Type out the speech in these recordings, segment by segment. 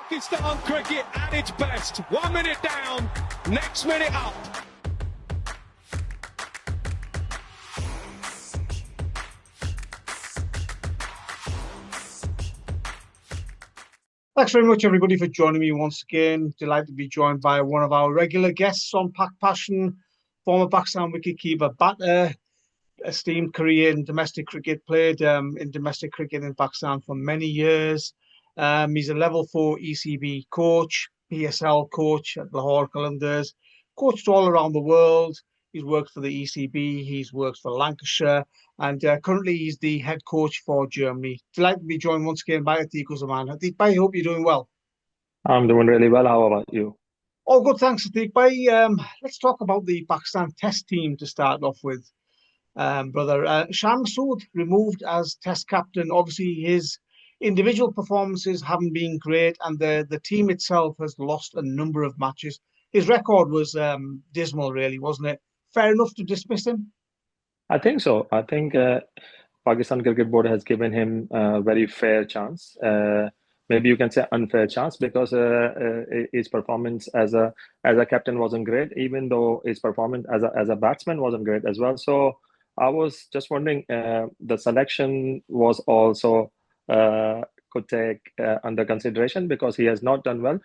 Pakistan cricket at its best. 1 minute down, next minute up. Thanks very much, everybody, for joining me once again. Delighted to be joined by one of our regular guests on PakPassion, former Pakistan wicketkeeper batter, esteemed career in domestic cricket, played in domestic cricket in Pakistan for many years. He's a level 4 ECB coach, PSL coach at Lahore Qalandars, coached all around the world. He's worked for the ECB, he's worked for Lancashire, and currently he's the head coach for Germany. Delighted to be joined once again by Atiq-uz-Zaman. Atiq, I hope you're doing well. I'm doing really well. How about you? Oh, good, thanks, Atiq. Let's talk about the Pakistan Test team to start off with, brother. Shan Masood removed as Test captain. Obviously, his individual performances haven't been great, and the team itself has lost a number of matches. His record was dismal, really, wasn't it? Fair enough to dismiss him? I think so. I think Pakistan Cricket Board has given him a very fair chance. Maybe you can say unfair chance because his performance as a captain wasn't great, even though his performance as a batsman wasn't great as well. So I was just wondering, the selection was also could take under consideration because he has not done well.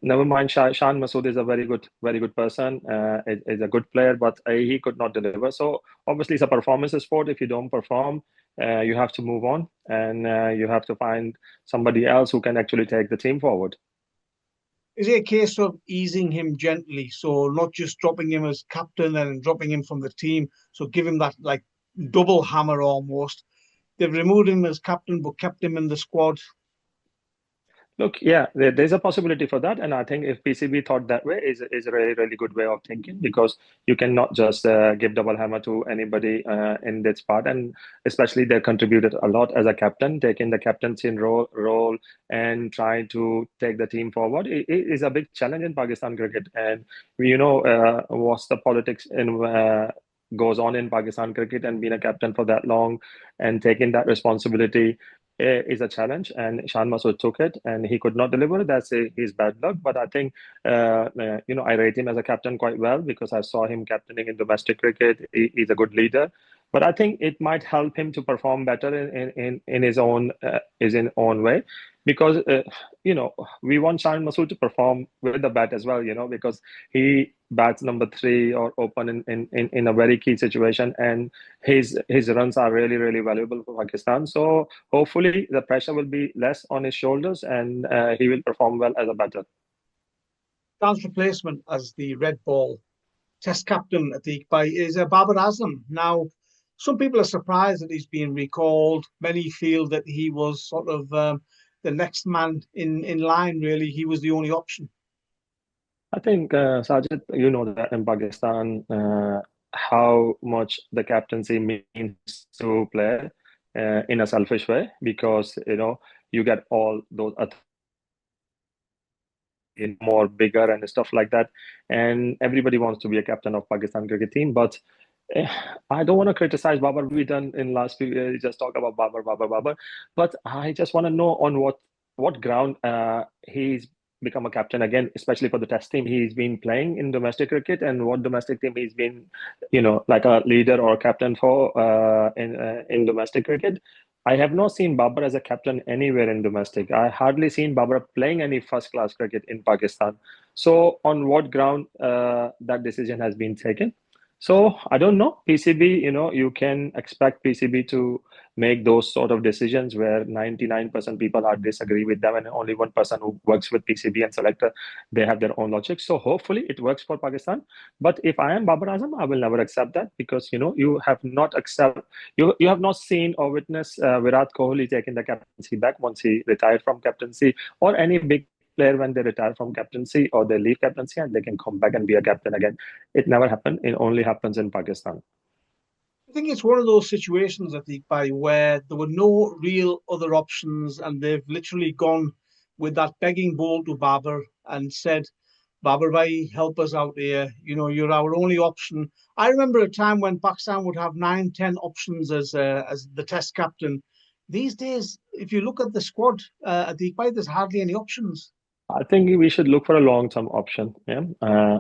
Never mind. Shan Masood is a very good person. Is a good player, but he could not deliver. So obviously, it's a performance sport. If you don't perform, you have to move on, and you have to find somebody else who can actually take the team forward. Is it a case of easing him gently, so not just dropping him as captain and dropping him from the team, so give him that like double hammer almost? They've removed him as captain, but kept him in the squad. Look, yeah, there's a possibility for that, and I think if PCB thought that way, is a really good way of thinking because you cannot just give double hammer to anybody in this part, and especially they contributed a lot as a captain, taking the captaincy role and trying to take the team forward. It is a big challenge in Pakistan cricket, and what's the politics in. Goes on in Pakistan cricket, and being a captain for that long and taking that responsibility is a challenge, and Shan Masood took it, and he could not deliver. That's his bad luck. But I think, I rate him as a captain quite well because I saw him captaining in domestic cricket. He's a good leader. But I think it might help him to perform better in his own way, because we want Shan Masood to perform with the bat as well. Because he bats number 3 or open in a very key situation, and his runs are really valuable for Pakistan. So hopefully the pressure will be less on his shoulders, and he will perform well as a batter. Pakistan's replacement as the red ball Test captain is Babar Azam. Now, some people are surprised that he's being recalled. Many feel that he was sort of the next man in line, really. He was the only option. I think, Sajid, you know that in Pakistan, how much the captaincy means to play in a selfish way, because, you get all those in more bigger and stuff like that. And everybody wants to be a captain of Pakistan cricket team, but I don't want to criticize Babar. We done in last few years just talk about Babar. But I just want to know on what ground he's become a captain again, especially for the Test team. He's been playing in domestic cricket, and what domestic team he's been, like a leader or captain for in domestic cricket. I have not seen Babar as a captain anywhere in domestic. I hardly seen Babar playing any first-class cricket in Pakistan. So on what ground that decision has been taken? So I don't know. PCB, you can expect PCB to make those sort of decisions where 99% people are disagree with them, and only 1% who works with PCB and selector, they have their own logic. So hopefully it works for Pakistan. But if I am Babar Azam, I will never accept that, because you have not seen or witnessed Virat Kohli taking the captaincy back once he retired from captaincy, or any big player when they retire from captaincy or they leave captaincy and they can come back and be a captain again. It never happened. It only happens in Pakistan. I think it's one of those situations, I think, where there were no real other options, and they've literally gone with that begging bowl to Babar and said, Babar bhai, help us out here. You're our only option. I remember a time when Pakistan would have 9-10 options as the Test captain. These days, if you look at the squad, there's hardly any options. I think we should look for a long-term option. Yeah,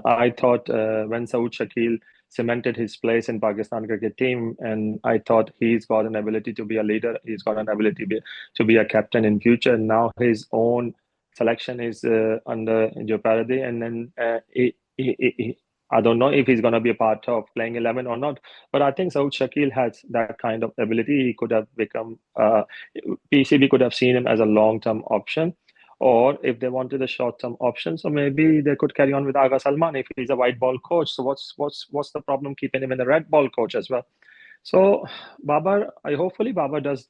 I thought when Saud Shakil cemented his place in Pakistan cricket team, and I thought he's got an ability to be a leader. He's got an ability to be a captain in future. Now his own selection is under jeopardy, and then I don't know if he's going to be a part of playing 11 or not. But I think Saud Shakil has that kind of ability. He could have become PCB could have seen him as a long-term option, or if they wanted a short-term option, so maybe they could carry on with Aga Salman if he's a white ball coach. So what's the problem keeping him in the red ball coach as well? So Babar, I hopefully Babar does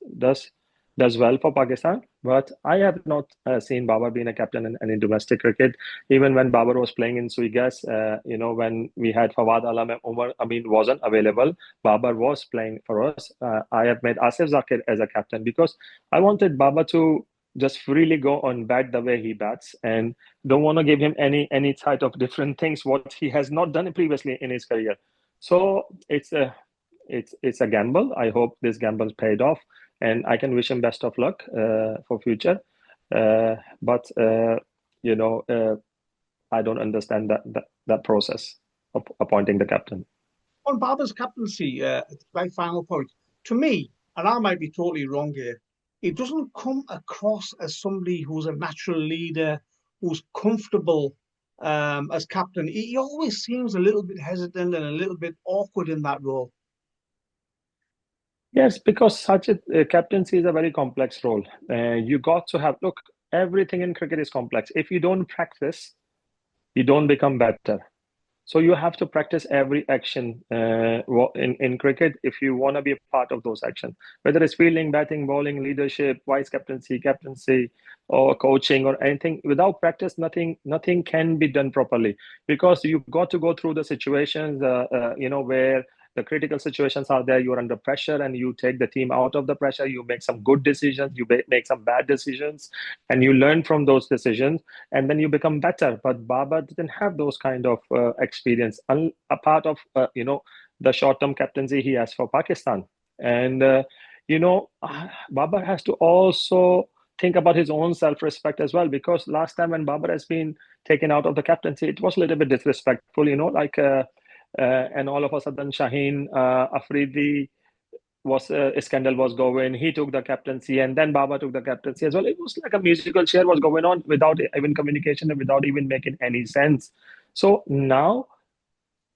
well for Pakistan, but I have not seen Babar being a captain in domestic cricket. Even when Babar was playing in Suigas, when we had Fawad Alam and Umar Amin wasn't available, Babar was playing for us. I have made Asif Zakir as a captain because I wanted Babar to just freely go on bat the way he bats, and don't want to give him any type of different things what he has not done previously in his career. So it's a gamble. I hope this gamble paid off, and I can wish him best of luck for future. But I don't understand that process of appointing the captain. On Babar's captaincy, my final point, to me, and I might be totally wrong here, he doesn't come across as somebody who's a natural leader, who's comfortable as captain. He always seems a little bit hesitant and a little bit awkward in that role. Yes, because such a captaincy is a very complex role. You got to have, look, everything in cricket is complex. If you don't practice, you don't become better. So you have to practice every action in cricket if you want to be a part of those actions, whether it's fielding, batting, bowling, leadership, vice captaincy, or coaching or anything. Without practice, nothing can be done properly, because you've got to go through the situations, where the critical situations are there. You're under pressure, and you take the team out of the pressure. You make some good decisions, you make some bad decisions, and you learn from those decisions, and then you become better. But Babar didn't have those kind of experience, a part of the short-term captaincy he has for Pakistan. And Babar has to also think about his own self-respect as well, because last time when Babar has been taken out of the captaincy, it was a little bit disrespectful, and all of a sudden Shaheen Afridi a scandal was going. He took the captaincy, and then Babar took the captaincy as well. It was like a musical chair was going on without even communication and without even making any sense. So now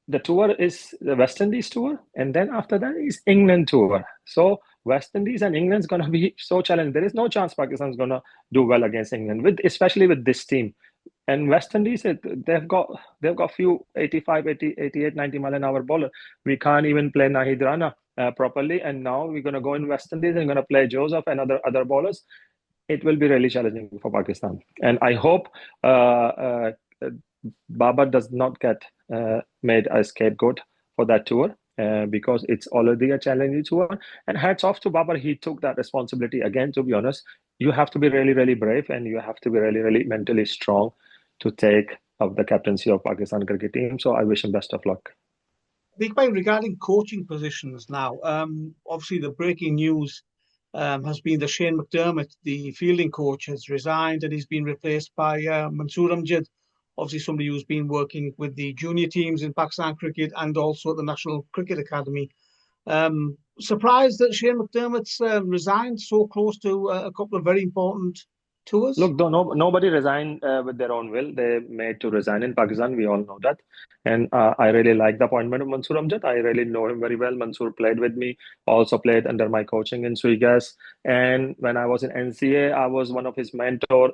the tour is the West Indies tour, and then after that is England tour. So West Indies and England's gonna be so challenging. There is no chance Pakistan's gonna do well against England, especially with this team. And West Indies, they've got few 85, 80, 88, 90 mile an hour bowler. We can't even play Nahid Rana properly, and now we're gonna go in West Indies and gonna play Joseph and other bowlers. It will be really challenging for Pakistan, and I hope Babar does not get made a scapegoat for that tour. Because it's already a challenging tour. And hats off to Babar, he took that responsibility again. To be honest, you have to be really, really brave, and you have to be really, really mentally strong to take up the captaincy of Pakistan cricket team. So I wish him best of luck. Regarding coaching positions now, obviously the breaking news has been that Shane McDermott, the fielding coach, has resigned, and he's been replaced by Mansoor Amjad, obviously somebody who's been working with the junior teams in Pakistan cricket and also at the National Cricket Academy. Surprised that Shane McDermott's resigned so close to a couple of very important tours? Look, nobody resigned with their own will. They made to resign in Pakistan. We all know that. And I really like the appointment of Mansoor Amjad. I really know him very well. Mansoor played with me, also played under my coaching in Suigas. And when I was in NCA, I was one of his mentor,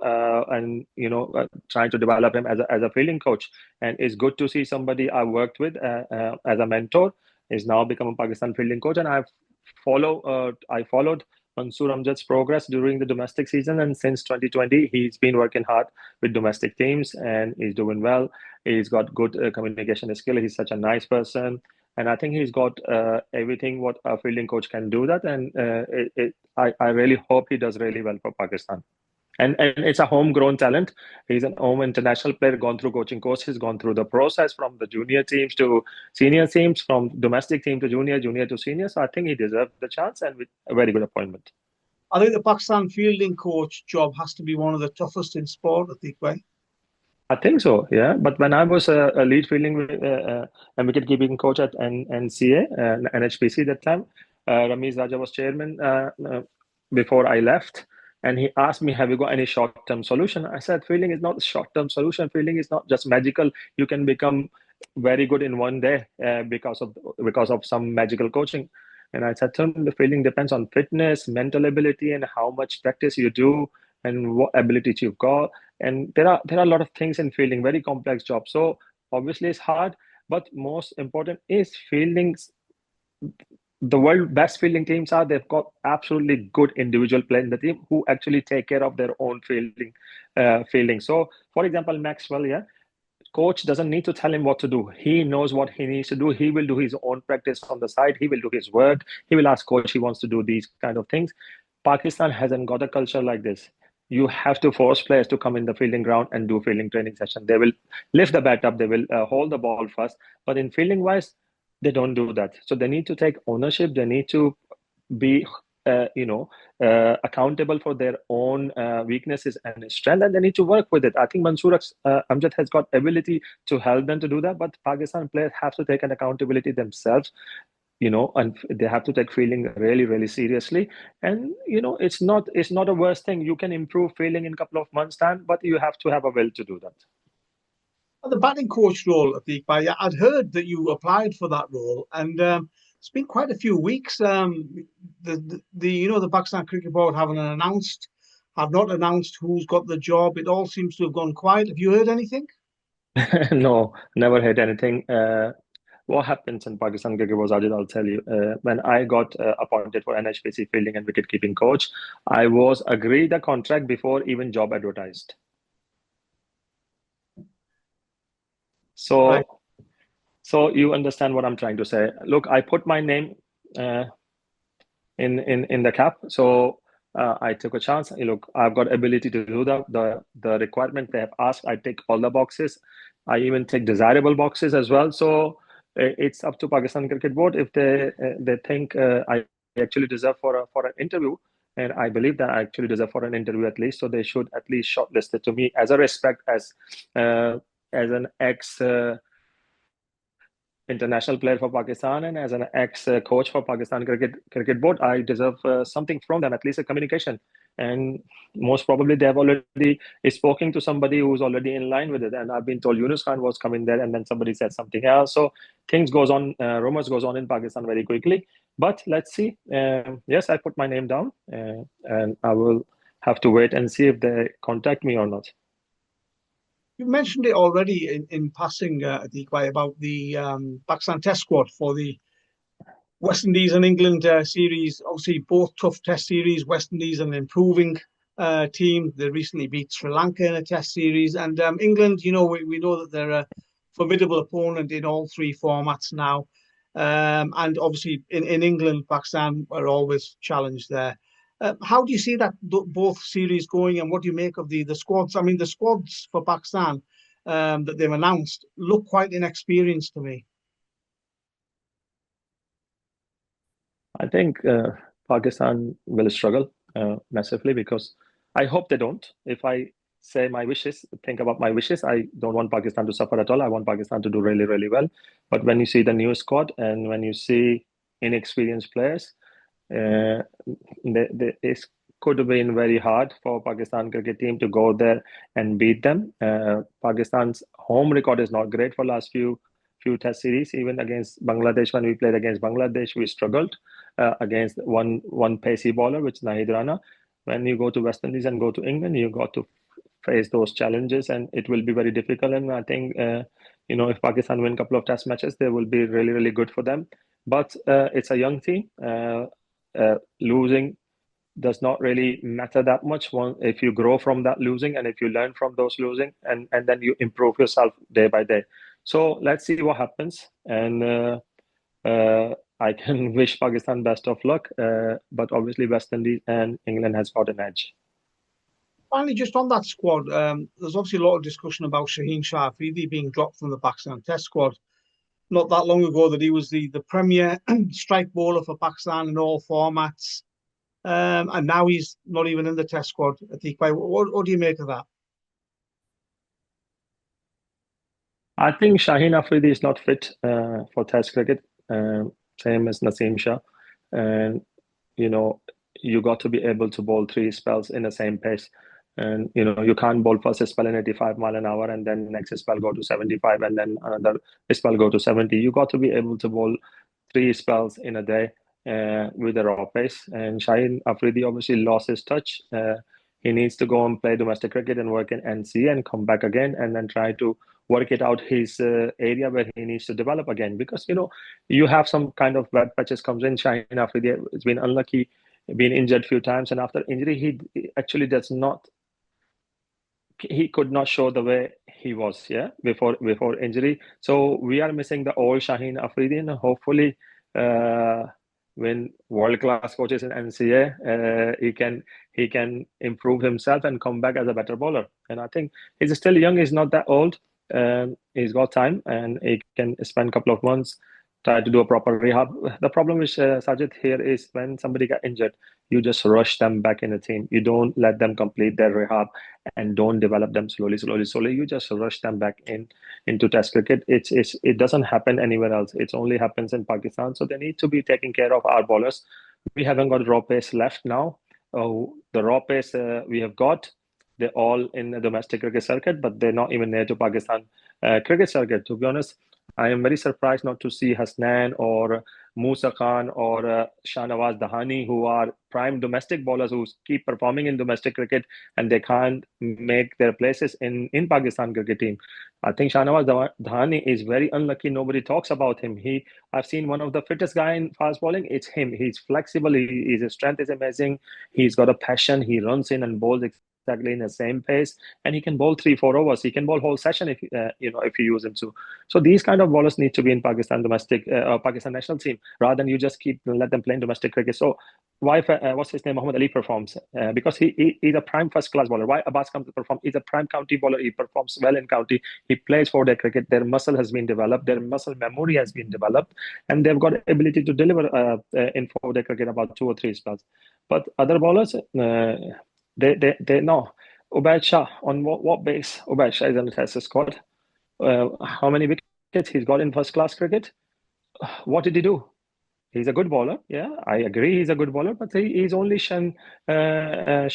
and trying to develop him as a fielding coach. And it's good to see somebody I worked with as a mentor is now become a Pakistan fielding coach. And I followed Mansoor Amjad's progress during the domestic season, and since 2020 he's been working hard with domestic teams, and he's doing well. He's got good communication skill. He's such a nice person, and I think he's got everything what a fielding coach can do that. And I really hope he does really well for Pakistan. And it's a homegrown talent. He's an home international player, gone through coaching courses, gone through the process from the junior teams to senior teams, from domestic team to junior to senior. So I think he deserved the chance, and with a very good appointment. I think the Pakistan fielding coach job has to be one of the toughest in sport, Atiq. I think so, yeah. But when I was a lead fielding and wicket keeping coach at NCA, NHPC that time, Ramesh Raja was chairman before I left, and he asked me, "Have you got any short-term solution?" I said, "Fielding is not a short-term solution. Fielding is not just magical. You can become very good in one day because of some magical coaching." And I said to him, "The fielding depends on fitness, mental ability, and how much practice you do, and what abilities you've got." And there are a lot of things in fielding, very complex job. So obviously it's hard, but most important is fielding. The world best fielding teams are, they've got absolutely good individual players in the team who actually take care of their own fielding. So for example, Maxwell, yeah, coach doesn't need to tell him what to do. He knows what he needs to do. He will do his own practice on the side. He will do his work. He will ask coach he wants to do these kind of things. Pakistan hasn't got a culture like this. You have to force players to come in the fielding ground and do fielding training session. They will lift the bat up. They will hold the ball first. But in fielding wise, they don't do that. So they need to take ownership. They need to be accountable for their own weaknesses and strength, and they need to work with it. I think Mansoor Amjad has got ability to help them to do that, but Pakistan players have to take an accountability themselves, and they have to take fielding really, really seriously. And it's not a worst thing. You can improve fielding in a couple of months' time, but you have to have a will to do that. The batting coach role, Atiq, I'd heard that you applied for that role, and it's been quite a few weeks. The Pakistan Cricket Board have not announced who's got the job. It all seems to have gone quiet. Have you heard anything? No, never heard anything. What happens in Pakistan cricket was, Ajit, I'll tell you. When I got appointed for NHPC fielding and wicket keeping coach, I was agreed a contract before even job advertised. So, Right. so you understand what I'm trying to say. Look, I put my name in the cap. So I took a chance. Look, I've got ability to do the requirement they have asked. I tick all the boxes. I even tick desirable boxes as well. So it's up to Pakistan Cricket Board if they think I actually deserve for an interview. And I believe that I actually deserve for an interview at least. So they should at least shortlist it to me as a respect as an ex international player for Pakistan and as an ex-coach for Pakistan Cricket Board, I deserve something from them, at least a communication. And most probably they have already spoken to somebody who's already in line with it. And I've been told Yunus Khan was coming there, and then somebody said something else. So things goes on, rumors goes on in Pakistan very quickly. But let's see. Yes, I put my name down, and I will have to wait and see if they contact me or not. You mentioned it already in passing, Atiq, about the Pakistan Test squad for the West Indies and England series. Obviously, both tough Test series. West Indies an improving team. They recently beat Sri Lanka in a Test series, and England. We know that they're a formidable opponent in all three formats now. And obviously, in England, Pakistan are always challenged there. How do you see that both series going, and what do you make of the squads? I mean, the squads for Pakistan that they've announced look quite inexperienced to me. I think Pakistan will struggle massively because I hope they don't. If I say my wishes, think about my wishes, I don't want Pakistan to suffer at all. I want Pakistan to do really, really well. But when you see the new squad and when you see inexperienced players, it could have been very hard for Pakistan cricket team to go there and beat them. Pakistan's home record is not great for last few Test series. Even against Bangladesh, when we played against Bangladesh, we struggled against one pacey bowler, which is Nahid Rana. When you go to West Indies and go to England, you got to face those challenges, and it will be very difficult. And I think if Pakistan win a couple of Test matches, they will be really, really good for them. But it's a young team. Losing does not really matter that much if you grow from that losing and if you learn from those losing and then you improve yourself day by day. So let's see what happens. And I can wish Pakistan best of luck, but obviously West Indies and England has got an edge. Finally, just on that squad, there's obviously a lot of discussion about Shaheen Afridi being dropped from the Pakistan Test squad. Not that long ago that he was the premier strike bowler for Pakistan in all formats. And now he's not even in the Test squad. Atiq, what do you make of that? I think Shaheen Afridi is not fit for Test cricket. Same as Naseem Shah, and you know you got to be able to bowl three spells in the same pace. And you can't bowl first spell in 85 mile an hour and then next spell go to 75 and then another spell go to 70. You got to be able to bowl three spells in a day with a raw pace. And Shaheen Afridi obviously lost his touch. He needs to go and play domestic cricket and work in NC and come back again and then try to work it out his area where he needs to develop again. Because you have some kind of bad patches comes in. Shaheen Afridi has been unlucky, been injured a few times, and after injury he actually does not. He could not show the way he was, before injury. So we are missing the old Shaheen Afridi, and hopefully, when world-class coaches in NCA, he can improve himself and come back as a better bowler. And I think he's still young. He's not that old. He's got time, and he can spend a couple of months try to do a proper rehab. The problem with Sajid here is when somebody get injured, you just rush them back in the team. You don't let them complete their rehab and don't develop them slowly. You just rush them back into Test cricket. It doesn't happen anywhere else. It only happens in Pakistan. So they need to be taking care of our bowlers. We haven't got raw pace left now. The raw pace we have got, they're all in the domestic cricket circuit, but they're not even near to Pakistan cricket circuit. To be honest, I am very surprised not to see Hasnan or Musa Khan or Shahnawaz Dahani, who are prime domestic bowlers who keep performing in domestic cricket and they can't make their places in Pakistan cricket team. I think Shahnawaz Dahani is very unlucky. Nobody talks about him. I've seen one of the fittest guy in fast bowling. It's him. He's flexible. His strength is amazing. He's got a passion. He runs in and bowls exactly in the same pace, and he can bowl 3-4 overs. He can bowl whole session if if you use him to. So these kind of bowlers need to be in Pakistan domestic Pakistan national team rather than you just let them play in domestic cricket. So why what's his name, Muhammad Ali performs because he's a prime first class bowler. Why Abbas comes to perform? He's a prime county bowler. He performs well in county. He plays for their cricket. Their muscle has been developed. Their muscle memory has been developed, and they've got ability to deliver in for their cricket about 2 or 3 spells. But other bowlers. They know. Ubaid Shah, on what base? Ubaid Shah is on the Test squad. How many wickets he's got in first class cricket? What did he do? He's a good bowler. Yeah, I agree. He's a good bowler, but he's only shine in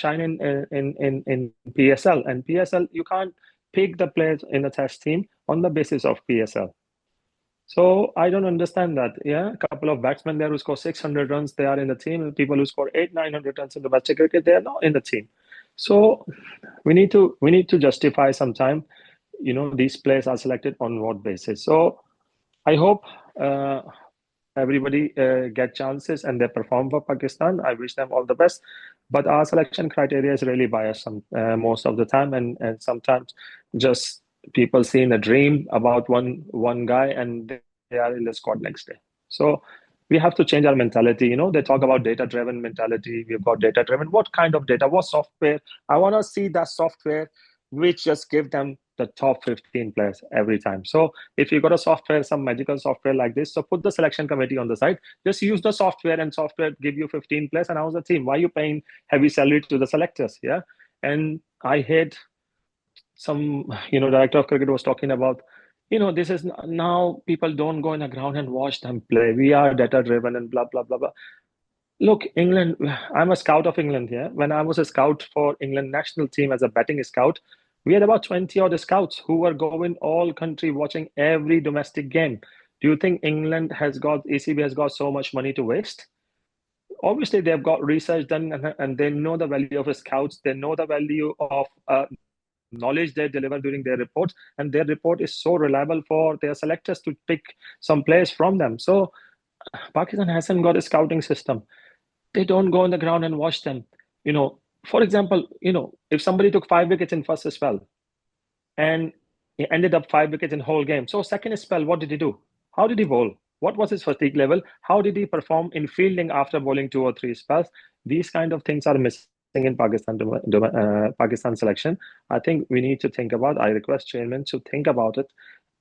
PSL. And PSL, you can't pick the players in the Test team on the basis of PSL. So I don't understand that. Yeah, a couple of batsmen there who score 600 runs, they are in the team. And people who score 800-900 runs in domestic cricket, they are not in the team. So we need to justify sometime. These players are selected on what basis. So I hope everybody get chances and they perform for Pakistan. I wish them all the best. But our selection criteria is really biased most of the time, and sometimes just people seeing a dream about one guy and they are in the squad next day. So we have to change our mentality. They talk about data-driven mentality. We've got data-driven. What kind of data? What software? I want to see that software which just give them the top 15 players every time. So if you got a software, some magical software like this, so put the selection committee on the side. Just use the software and software give you 15 players and announce the team. Why are you paying heavy salary to the selectors? Yeah. And I hate some, director of cricket was talking about, this is now people don't go in the ground and watch them play. We are data driven and blah, blah, blah, blah. Look, England, I'm a scout of England here. When I was a scout for England national team as a batting scout, we had about 20 odd scouts who were going all country watching every domestic game. Do you think England ECB has got so much money to waste? Obviously, they've got research done and they know the value of scouts. They know the value of knowledge they deliver during their reports, and their report is so reliable for their selectors to pick some players from them. So Pakistan hasn't got a scouting system. They don't go on the ground and watch them. For example, if somebody took 5 wickets in first spell and he ended up 5 wickets in whole game. So second spell, what did he do? How did he bowl? What was his fatigue level? How did he perform in fielding after bowling 2 or 3 spells? These kind of things are missing in Pakistan selection. I think we need to think about. I request chairman to think about it.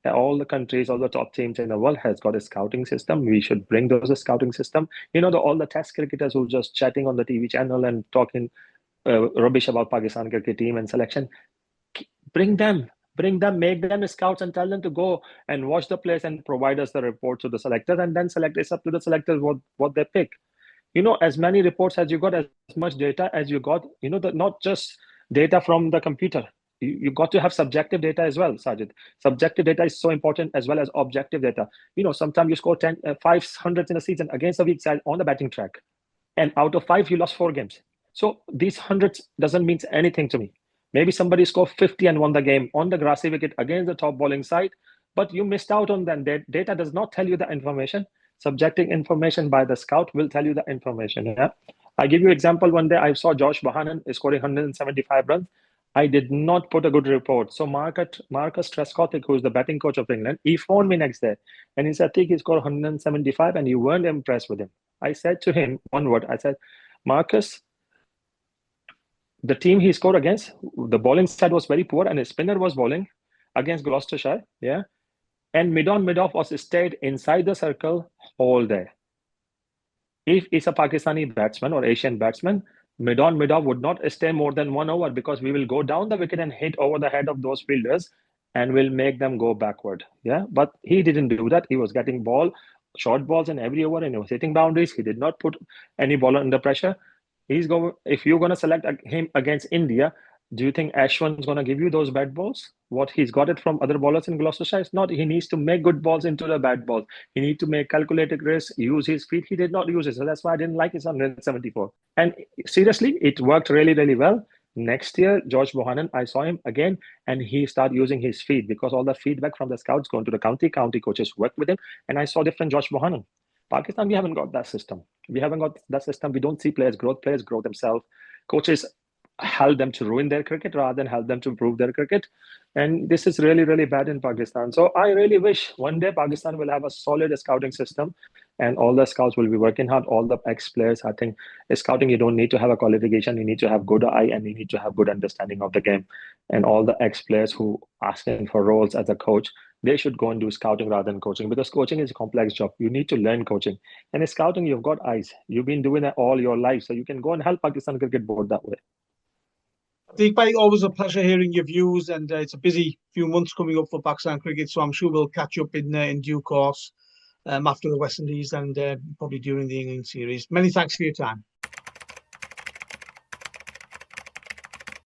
All the countries, all the top teams in the world has got a scouting system. We should bring those scouting system. All the Test cricketers who are just chatting on the TV channel and talking rubbish about Pakistan cricket team and selection. Bring them. Bring them, make them scouts, and tell them to go and watch the place and provide us the report to the selectors, and then select. It's up to the selectors what they pick. As many reports as you got, as much data as you got. Not just data from the computer. You got to have subjective data as well, Sajid. Subjective data is so important as well as objective data. Sometimes you score 500 in a season against a weak side on the batting track, and out of 5 you lost 4 games. So these hundreds doesn't mean anything to me. Maybe somebody scored 50 and won the game on the grassy wicket against the top bowling side, but you missed out on that. Data does not tell you the information. Subjective information by the scout will tell you the information. Yeah, I give you example. One day I saw Josh Bohannon scoring 175 runs. I did not put a good report. So Marcus Trescothick, who is the batting coach of England, he phoned me next day and he said, "I think he scored 175 and you weren't impressed with him." I said to him one word. I said, "Marcus, the team he scored against, the bowling side was very poor and his spinner was bowling against Gloucestershire. Yeah. And mid-on, mid-off was stayed inside the circle all day. If it's a Pakistani batsman or Asian batsman, mid-on, mid-off would not stay more than 1 hour, because we will go down the wicket and hit over the head of those fielders and will make them go backward." Yeah. But he didn't do that. He was getting short balls in every over, and he was hitting boundaries. He did not put any bowler under pressure. If you're going to select him against India, do you think Ashwin's going to give you those bad balls? What he's got it from other bowlers in Gloucestershire? It's not. He needs to make good balls into the bad balls. He needs to make calculated risks, use his feet. He did not use it. So that's why I didn't like his 174. And seriously, it worked really, really well. Next year, George Bohannon, I saw him again, and he started using his feet, because all the feedback from the scouts going to the county coaches work with him. And I saw different George Bohannon. Pakistan, we haven't got that system. We haven't got that system. We don't see players grow. Players grow themselves. Coaches help them to ruin their cricket rather than help them to improve their cricket. And this is really, really bad in Pakistan. So I really wish one day Pakistan will have a solid scouting system and all the scouts will be working hard, all the ex-players. I think scouting, you don't need to have a qualification. You need to have good eye and you need to have good understanding of the game. And all the ex-players who asking for roles as a coach, they should go and do scouting rather than coaching, because coaching is a complex job. You need to learn coaching. And in scouting, you've got eyes. You've been doing that all your life. So you can go and help Pakistan Cricket Board that way. Atiq, always a pleasure hearing your views, and it's a busy few months coming up for Pakistan cricket, so I'm sure we'll catch up in due course after the West Indies and probably during the England series. Many thanks for your time.